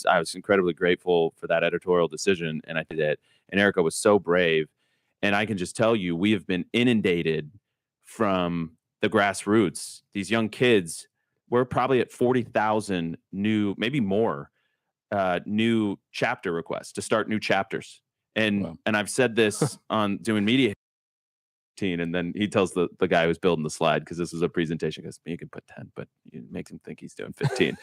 I was incredibly grateful for that editorial decision, and I did it. And Erica was so brave. And I can just tell you, we have been inundated from the grassroots. These young kids, we're probably at 40,000 new, maybe more, new chapter requests to start new chapters. And Wow. and I've said this on doing media, and then he tells the guy who's building the slide, because this is a presentation, because you can put 10, but it makes him think he's doing 15.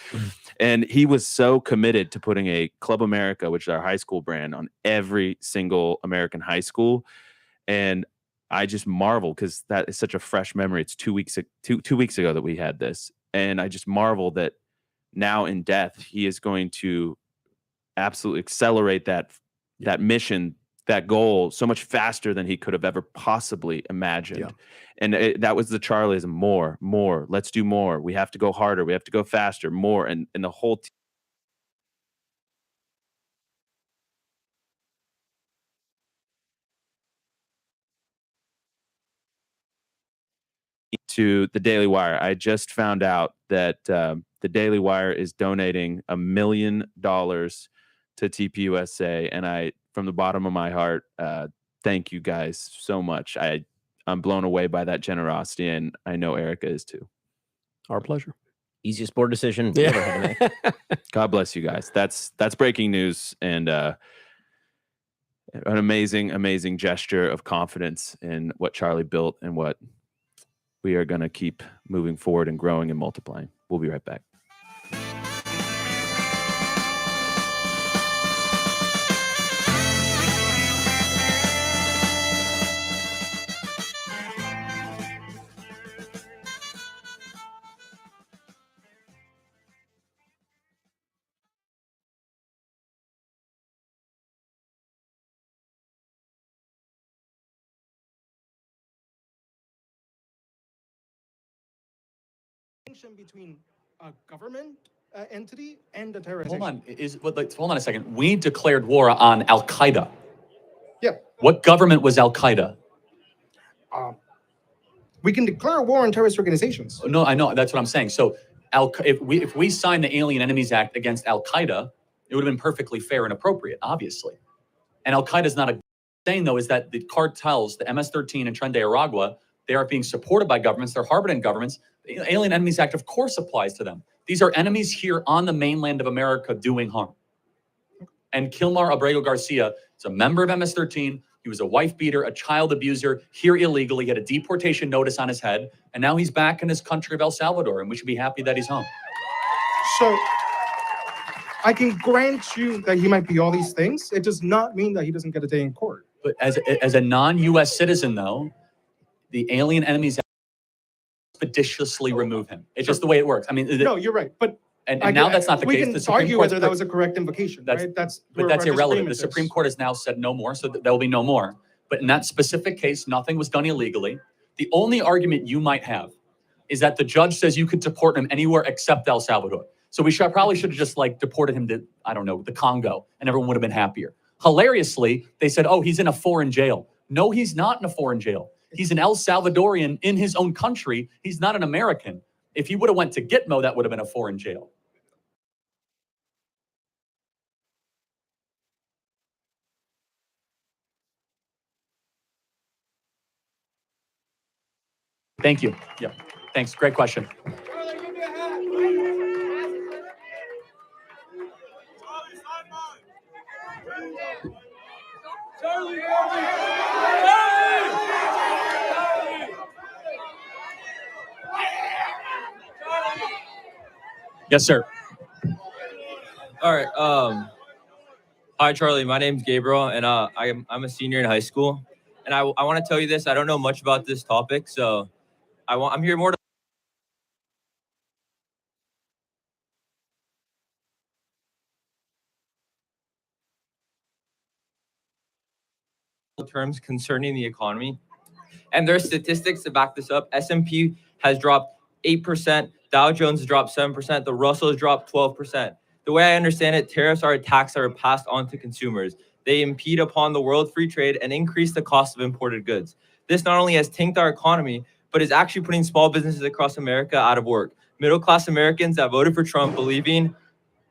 And he was so committed to putting a Club America, which is our high school brand, on every single American high school. And I just marvel, because that is such a fresh memory. It's 2 weeks ago that we had this. And I just marvel that now in death, he is going to absolutely accelerate that mission, that goal, so much faster than he could have ever possibly imagined. Yeah. And that was the Charlieism: more, let's do more. We have to go harder. We have to go faster, more. And the whole to the Daily Wire. I just found out that the Daily Wire is donating $1 million to TPUSA, and I, from the bottom of my heart, thank you guys so much. I'm blown away by that generosity, and I know Erica is too. Our pleasure. Easiest board decision we ever had to make. God bless you guys. That's breaking news, and an amazing gesture of confidence in what Charlie built and what we are going to keep moving forward and growing and multiplying. We'll be right back. Between a government entity and a terrorist. Hold on, hold on a second. We declared war on Al Qaeda. Yeah. What government was Al Qaeda? We can declare war on terrorist organizations. No, I know, that's what I'm saying. So, if we signed the Alien Enemies Act against Al Qaeda, it would have been perfectly fair and appropriate, obviously. And Al Qaeda is not saying, though, is that the cartels, the MS-13 and Tren de Aragua, they are being supported by governments. They're harbored in governments. The Alien Enemies Act, of course, applies to them. These are enemies here on the mainland of America doing harm. And Kilmar Abrego Garcia is a member of MS-13. He was a wife beater, a child abuser, here illegally. He had a deportation notice on his head. And now he's back in his country of El Salvador, and we should be happy that he's home. So I can grant you that he might be all these things. It does not mean that he doesn't get a day in court. But as a non-U.S. citizen, though, the Alien Enemies Act expeditiously remove him. It's just the way it works. I mean, no, you're right. But now that's not the case. We can argue whether that was a correct invocation, right? But that's irrelevant. The Supreme Court has now said no more, so there will be no more. But in that specific case, nothing was done illegally. The only argument you might have is that the judge says you could deport him anywhere except El Salvador. So we probably should have just deported him to, I don't know, the Congo, and everyone would have been happier. Hilariously, they said, oh, he's in a foreign jail. No, he's not in a foreign jail. He's an El Salvadorian in his own country. He's not an American. If he would have went to Gitmo, that would have been a foreign jail. Thank you. Yeah, thanks. Great question. Yes, sir. All right. Hi, Charlie. My name's Gabriel, and I'm a senior in high school. And I want to tell you this. I don't know much about this topic, so I'm here more to terms concerning the economy. And there are statistics to back this up. S&P has dropped 8%. Dow Jones has dropped 7%. The Russell has dropped 12%. The way I understand it, tariffs are a tax that are passed on to consumers. They impede upon the world free trade and increase the cost of imported goods. This not only has tanked our economy, but is actually putting small businesses across America out of work. Middle-class Americans that voted for Trump believing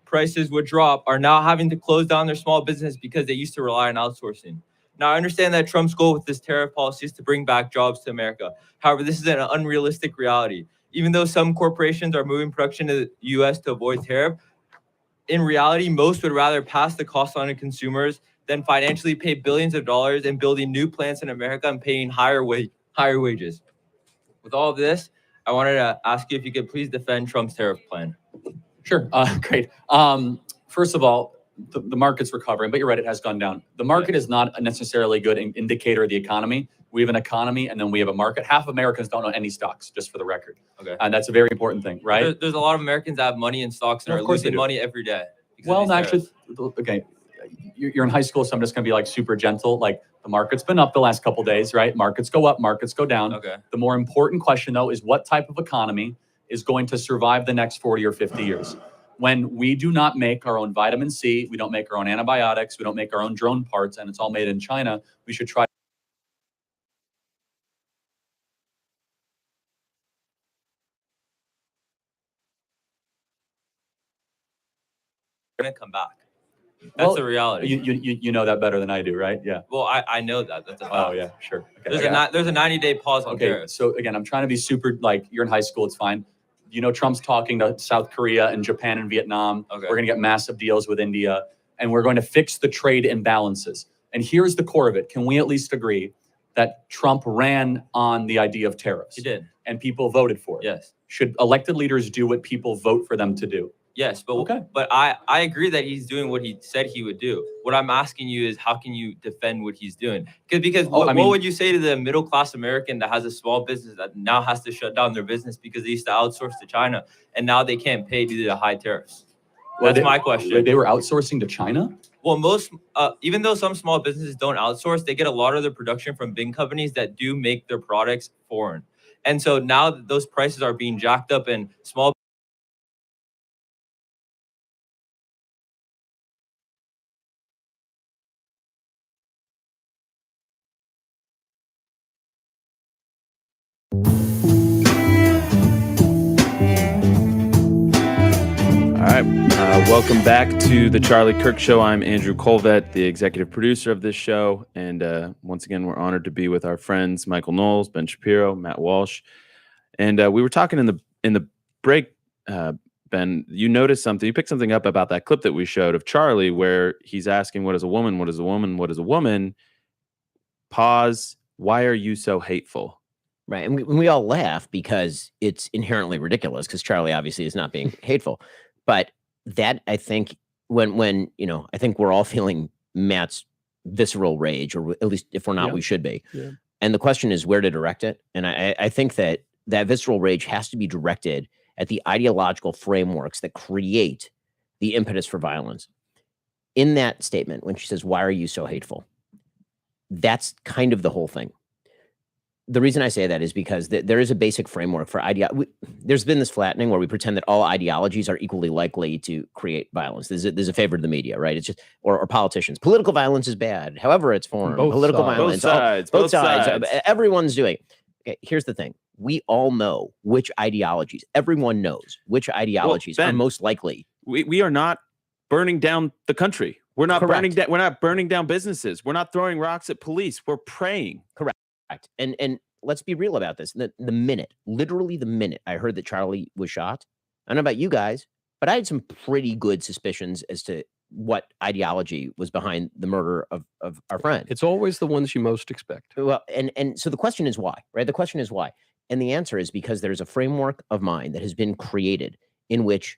prices would drop are now having to close down their small business because they used to rely on outsourcing. Now, I understand that Trump's goal with this tariff policy is to bring back jobs to America. However, this is an unrealistic reality. Even though some corporations are moving production to the U.S. to avoid tariff, in reality, most would rather pass the cost on to consumers than financially pay billions of dollars in building new plants in America and paying higher wages. With all of this, I wanted to ask you if you could please defend Trump's tariff plan. Sure. Great. First of all, the market's recovering, but you're right, it has gone down. The market is not a necessarily good indicator of the economy. We have an economy and then we have a market. Half of Americans don't own any stocks, just for the record. Okay. And that's a very important thing, right? There's a lot of Americans that have money in stocks and No, are of course losing they do. money every day. Well, actually, okay, you're in high school, so I'm just going to be like super gentle. Like the market's been up the last couple of days, right? Markets go up, markets go down. Okay. The more important question, though, is what type of economy is going to survive the next 40 or 50 years? When we do not make our own vitamin C, we don't make our own antibiotics, we don't make our own drone parts, and it's all made in China, we should try. Going to come back. That's the reality. You know that better than I do, right? Yeah. Well, I know that. That's a fact. Oh, yeah, sure. Okay, There's a 90-day pause on okay, tariffs. so again, I'm trying to be super, like, you're in high school, it's fine. You know, Trump's talking to South Korea and Japan and Vietnam. Okay. We're going to get massive deals with India, and we're going to fix the trade imbalances. And here's the core of it. Can we at least agree that Trump ran on the idea of tariffs? He did. And people voted for it? Yes. Should elected leaders do what people vote for them to do? Yes, but Okay. but I agree that he's doing what he said he would do. What I'm asking you is, how can you defend what he's doing? Because what would you say to the middle class American that has a small business that now has to shut down their business because they used to outsource to China and now they can't pay due to the high tariffs? That's my question. They were outsourcing to China? Well, most even though some small businesses don't outsource, they get a lot of their production from big companies that do make their products foreign. And so now those prices are being jacked up and small. All right. Welcome back to the Charlie Kirk Show. I'm Andrew Colvett, the executive producer of this show. And once again, we're honored to be with our friends Michael Knowles, Ben Shapiro, Matt Walsh. And we were talking in the break, Ben, you noticed something. You picked something up about that clip that we showed of Charlie where he's asking, what is a woman? What is a woman? What is a woman? Pause. Why are you so hateful? Right. And we all laugh because it's inherently ridiculous because Charlie obviously is not being hateful. But that, I think, when you know, I think we're all feeling Matt's visceral rage, or at least if we're not, we should be. Yeah. And the question is where to direct it. And I think that visceral rage has to be directed at the ideological frameworks that create the impetus for violence. In that statement, when she says, why are you so hateful? That's kind of the whole thing. The reason I say that is because there is a basic framework for ideology. There's been this flattening where we pretend that all ideologies are equally likely to create violence. There's a favor of the media, right? It's just, or politicians. Political violence is bad, however it's formed. Political violence. Both sides. Everyone's doing it. Okay, here's the thing. We all know which ideologies. Everyone knows which ideologies are most likely. We are not burning down the country. We're not burning down. We're not burning down businesses. We're not throwing rocks at police. We're praying. Correct. And let's be real about this. Literally the minute I heard that Charlie was shot, I don't know about you guys, but I had some pretty good suspicions as to what ideology was behind the murder of our friend. It's always the ones you most expect. Well, and so the question is why, right? The question is why. And the answer is because there's a framework of mind that has been created in which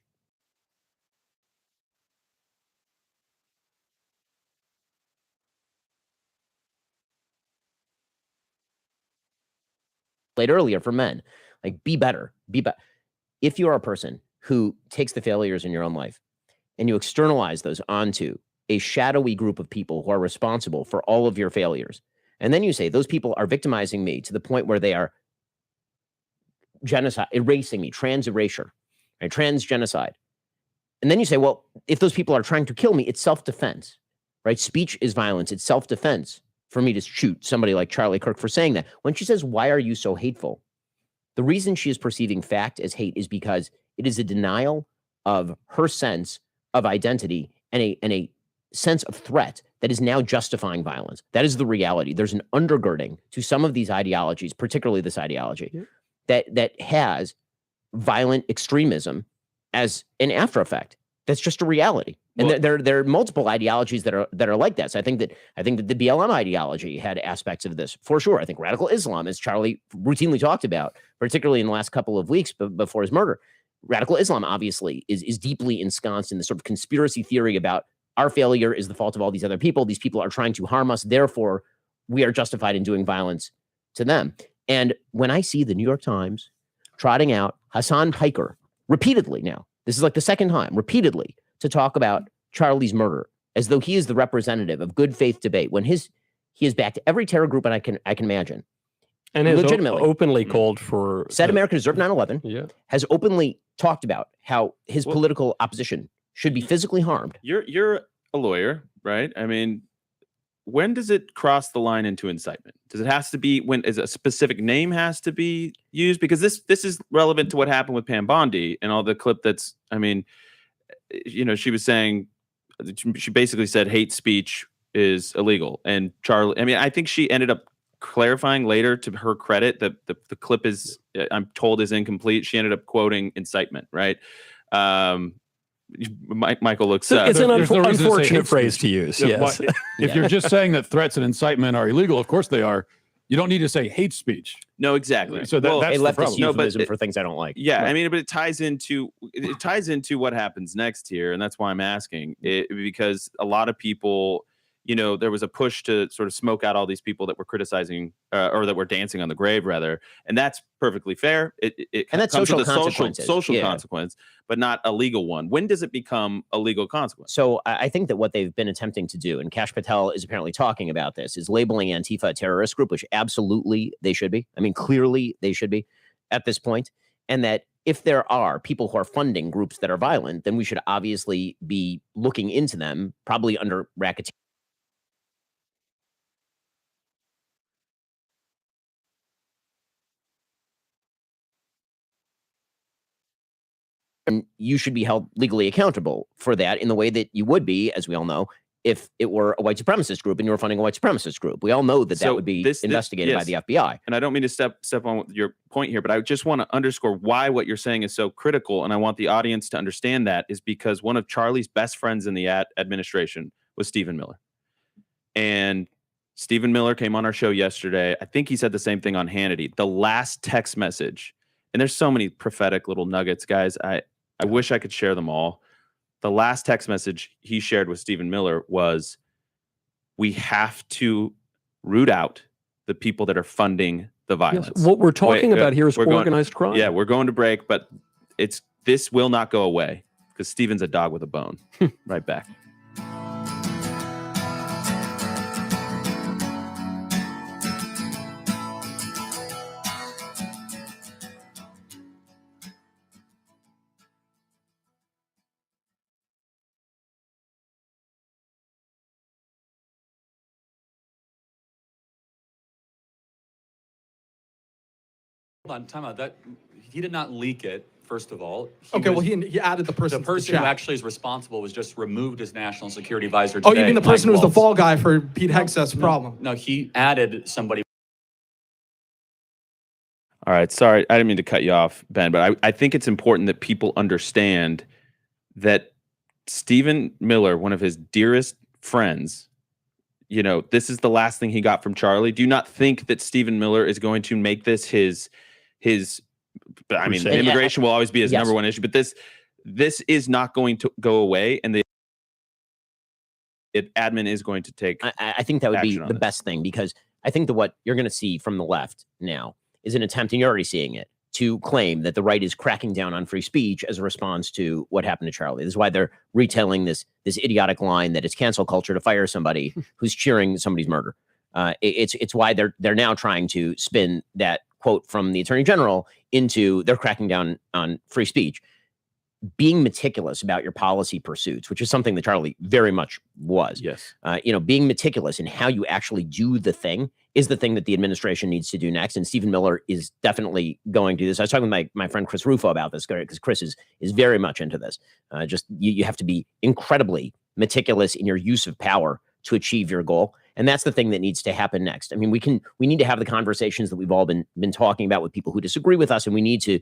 played earlier for men, like be better. If you are a person who takes the failures in your own life and you externalize those onto a shadowy group of people who are responsible for all of your failures, and then you say those people are victimizing me to the point where they are genocide, erasing me, trans erasure, right? Trans genocide. And then you say, well, if those people are trying to kill me, it's self-defense, right? Speech is violence. It's self-defense for me to shoot somebody like Charlie Kirk for saying that. When she says, why are you so hateful? The reason she is perceiving fact as hate is because it is a denial of her sense of identity and a sense of threat that is now justifying violence. That is the reality. There's an undergirding to some of these ideologies, particularly this ideology, that has violent extremism as an after effect. That's just a reality. And there are multiple ideologies that are like that. So I think that the BLM ideology had aspects of this for sure. I think radical Islam, as Charlie routinely talked about, particularly in the last couple of weeks before his murder, radical Islam obviously is deeply ensconced in the sort of conspiracy theory about our failure is the fault of all these other people. These people are trying to harm us. Therefore, we are justified in doing violence to them. And when I see the New York Times trotting out Hassan Piker repeatedly now, this is like the second time, repeatedly, to talk about Charlie's murder as though he is the representative of good faith debate, when he has backed every terror group I can imagine. And has legitimately openly called for said America deserved 9/11. Yeah. Has openly talked about how his political opposition should be physically harmed. You're a lawyer, right? I mean, when does it cross the line into incitement? Does it has to be when is a specific name has to be used? Because this is relevant to what happened with Pam Bondi and all the clip that's, I mean, she was saying, she basically said hate speech is illegal. And Charlie, I mean, I think she ended up clarifying later, to her credit, that the clip is, I'm told, is incomplete. She ended up quoting incitement, right? Michael looks It's an There's no reason to say unfortunate hate phrase speech. to use. Yeah, Yes. If you're just saying that threats and incitement are illegal, of course they are. You don't need to say hate speech. No, exactly. So Well, that's A the leftist problem. euphemism for things I don't like. Yeah, I mean, but it ties into what happens next here, and that's why I'm asking it, because a lot of people, there was a push to sort of smoke out all these people that were criticizing or that were dancing on the grave, rather, and that's perfectly fair. It And that's comes social with a consequences. social Yeah. consequence, but not a legal one. When does it become a legal consequence? So I think that what they've been attempting to do, and Kash Patel is apparently talking about this, is labeling Antifa a terrorist group, which absolutely they should be. I mean, clearly they should be at this point. And that if there are people who are funding groups that are violent, then we should obviously be looking into them, probably under racketeering. And you should be held legally accountable for that in the way that you would be, as we all know, if it were a white supremacist group and you were funding a white supremacist group. We all know that that would be investigated by the FBI. And I don't mean to step on your point here, but I just want to underscore why what you're saying is so critical. And I want the audience to understand that is because one of Charlie's best friends in the administration was Stephen Miller. And Stephen Miller came on our show yesterday. I think he said the same thing on Hannity. The last text message, and there's so many prophetic little nuggets, guys. I wish I could share them all. The last text message he shared with Stephen Miller was, we have to root out the people that are funding the violence. Yes. What we're talking about here is organized crime. Yeah, we're going to break, but this will not go away because Stephen's a dog with a bone. Right back. Hold on, time out. That he did not leak it. First of all, he added the person. The person who actually is responsible was just removed as national security advisor. Oh, Today, you mean the person who was Mike the fall guy for Pete Hegseth's problem? No, he added somebody. All right. Sorry, I didn't mean to cut you off, Ben, but I think it's important that people understand that Stephen Miller, one of his dearest friends, this is the last thing he got from Charlie. Do you not think that Stephen Miller is going to make this his I mean, immigration will always be his number one issue, but this is not going to go away, and the admin is going to take. I think that would be the best thing, because I think that what you're going to see from the left now is an attempt, and you're already seeing it, to claim that the right is cracking down on free speech as a response to what happened to Charlie. This is why they're retelling this idiotic line that it's cancel culture to fire somebody who's cheering somebody's murder. It's why they're now trying to spin that quote from the Attorney General into they're cracking down on free speech. being meticulous about your policy pursuits, which is something that Charlie very much was. Yes. Being meticulous in how you actually do the thing is the thing that the administration needs to do next. And Stephen Miller is definitely going to do this. I was talking with my friend Chris Rufo about this because Chris is very much into this. You have to be incredibly meticulous in your use of power to achieve your goal. And that's the thing that needs to happen next. I mean, we need to have the conversations that we've all been talking about with people who disagree with us. And we need to,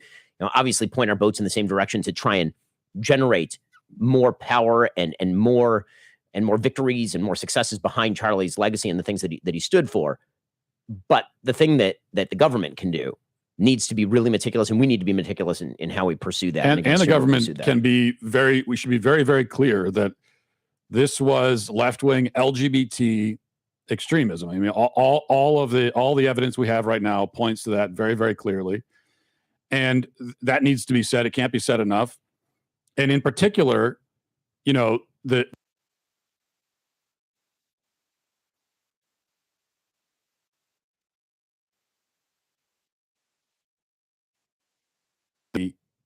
obviously point our boats in the same direction to try and generate more power and more victories and more successes behind Charlie's legacy and the things that he stood for. But the thing that the government can do needs to be really meticulous, and we need to be meticulous in how we pursue that. And the government can be we should be very, very clear that this was left-wing LGBT extremism. I mean, all the evidence we have right now points to that very, very clearly. And that needs to be said. It can't be said enough. And in particular, the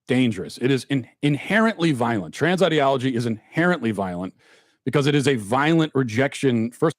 dangerous. It is inherently violent. Trans ideology is inherently violent because it is a violent rejection, first